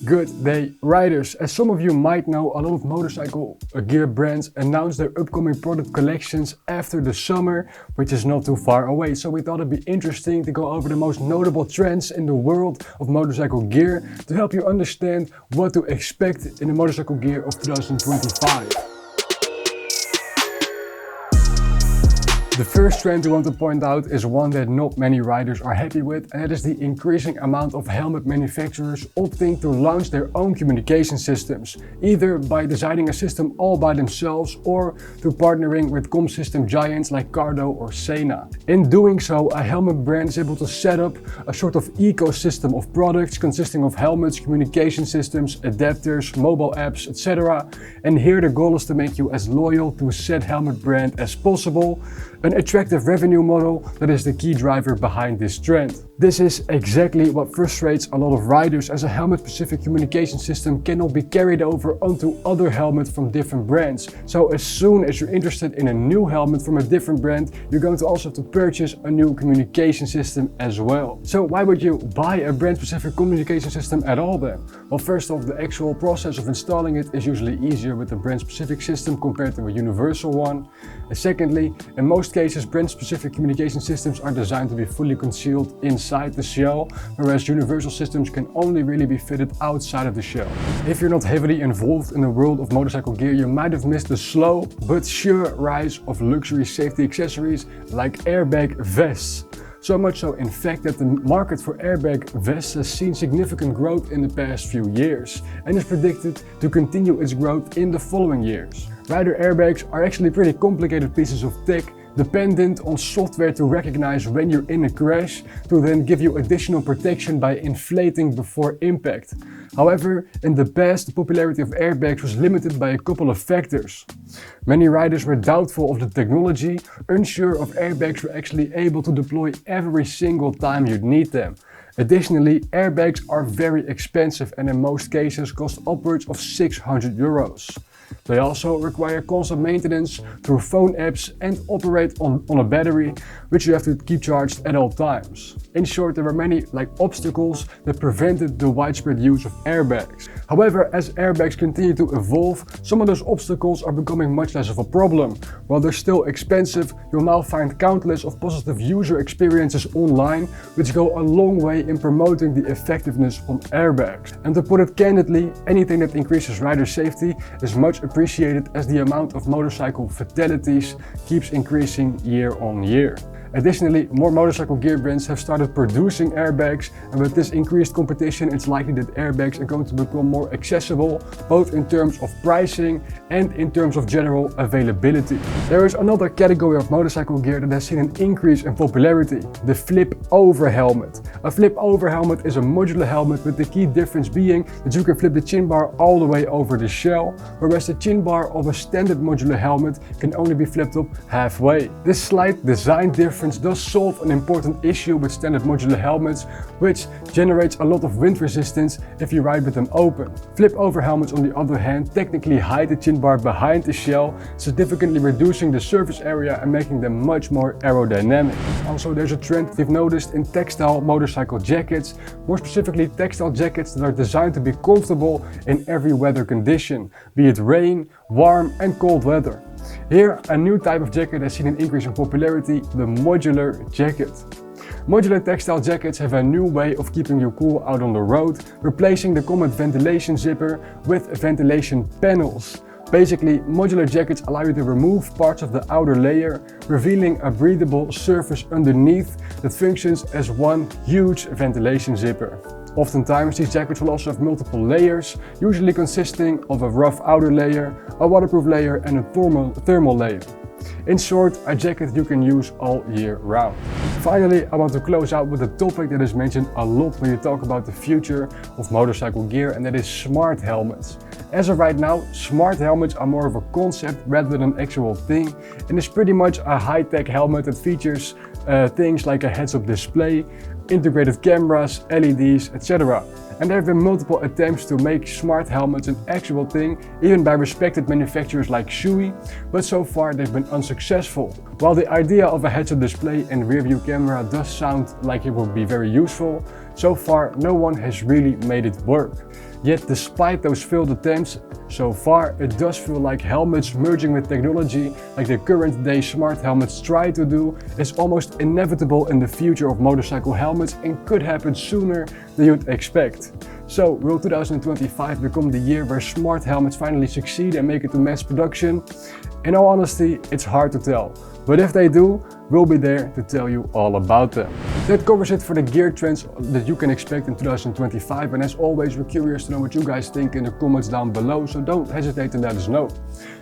Good day, riders. As some of you might know, a lot of motorcycle gear brands announce their upcoming product collections after the summer, which is not too far away. So we thought it'd be interesting to go over the most notable trends in the world of motorcycle gear to help you understand what to expect in the motorcycle gear of 2025. The first trend we want to point out is one that not many riders are happy with, and that is the increasing amount of helmet manufacturers opting to launch their own communication systems, either by designing a system all by themselves or through partnering with Comm system giants like Cardo or Sena. In doing so, a helmet brand is able to set up a sort of ecosystem of products consisting of helmets, communication systems, adapters, mobile apps, etc. And here the goal is to make you as loyal to said helmet brand as possible. An attractive revenue model that is the key driver behind this trend. This is exactly what frustrates a lot of riders, as a helmet-specific communication system cannot be carried over onto other helmets from different brands. So as soon as you're interested in a new helmet from a different brand, you're going to also have to purchase a new communication system as well. So why would you buy a brand-specific communication system at all then? Well, first off, the actual process of installing it is usually easier with a brand-specific system compared to a universal one. And secondly, in most cases, brand-specific communication systems are designed to be fully concealed inside the shell, whereas universal systems can only really be fitted outside of the shell. If you're not heavily involved in the world of motorcycle gear, you might have missed the slow but sure rise of luxury safety accessories like airbag vests. So much so, in fact, that the market for airbag vests has seen significant growth in the past few years and is predicted to continue its growth in the following years. Rider airbags are actually pretty complicated pieces of tech, dependent on software to recognize when you're in a crash, to then give you additional protection by inflating before impact. However, in the past, the popularity of airbags was limited by a couple of factors. Many riders were doubtful of the technology, unsure if airbags were actually able to deploy every single time you'd need them. Additionally, airbags are very expensive and in most cases cost upwards of €600. They also require constant maintenance through phone apps and operate on a battery, which you have to keep charged at all times. In short, there were many obstacles that prevented the widespread use of airbags. However, as airbags continue to evolve, some of those obstacles are becoming much less of a problem. While they're still expensive, you'll now find countless of positive user experiences online, which go a long way in promoting the effectiveness of airbags. And to put it candidly, anything that increases rider safety is much appreciated, as the amount of motorcycle fatalities keeps increasing year on year. Additionally, more motorcycle gear brands have started producing airbags, and with this increased competition, it's likely that airbags are going to become more accessible, both in terms of pricing and in terms of general availability. There is another category of motorcycle gear that has seen an increase in popularity: the flip-over helmet. A flip-over helmet is a modular helmet, with the key difference being that you can flip the chin bar all the way over the shell, whereas the chin bar of a standard modular helmet can only be flipped up halfway. This slight design difference does solve an important issue with standard modular helmets, which generates a lot of wind resistance if you ride with them open. Flip-over helmets, on the other hand, technically hide the chin bar behind the shell, significantly reducing the surface area and making them much more aerodynamic. Also, there's a trend we've noticed in textile motorcycle jackets, more specifically textile jackets that are designed to be comfortable in every weather condition, be it rain, warm and cold weather. Here, a new type of jacket has seen an increase in popularity: the modular jacket. Modular textile jackets have a new way of keeping you cool out on the road, replacing the common ventilation zipper with ventilation panels. Basically, modular jackets allow you to remove parts of the outer layer, revealing a breathable surface underneath that functions as one huge ventilation zipper. Oftentimes, these jackets will also have multiple layers, usually consisting of a rough outer layer, a waterproof layer and a thermal layer. In short, a jacket you can use all year round. Finally, I want to close out with a topic that is mentioned a lot when you talk about the future of motorcycle gear, and that is smart helmets. As of right now, smart helmets are more of a concept rather than an actual thing, and it's pretty much a high-tech helmet that features things like a heads-up display, integrated cameras, LEDs, etc. And there have been multiple attempts to make smart helmets an actual thing, even by respected manufacturers like Shui, but so far they've been unsuccessful. While the idea of a heads-up display and rear-view camera does sound like it would be very useful, so far no one has really made it work. Yet despite those failed attempts, so far it does feel like helmets merging with technology, like the current day smart helmets try to do, is almost inevitable in the future of motorcycle helmets and could happen sooner than you'd expect. So will 2025 become the year where smart helmets finally succeed and make it to mass production? In all honesty, it's hard to tell. But if they do, we'll be there to tell you all about them. That covers it for the gear trends that you can expect in 2025, and as always we're curious to know what you guys think in the comments down below, so don't hesitate to let us know.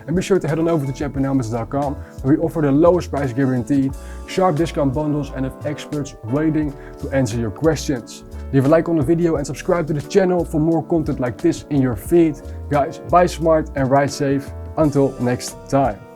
And be sure to head on over to championhelmets.com, where we offer the lowest price guaranteed, sharp discount bundles, and have experts waiting to answer your questions. Leave a like on the video and subscribe to the channel for more content like this in your feed. Guys, buy smart and ride safe. Until next time.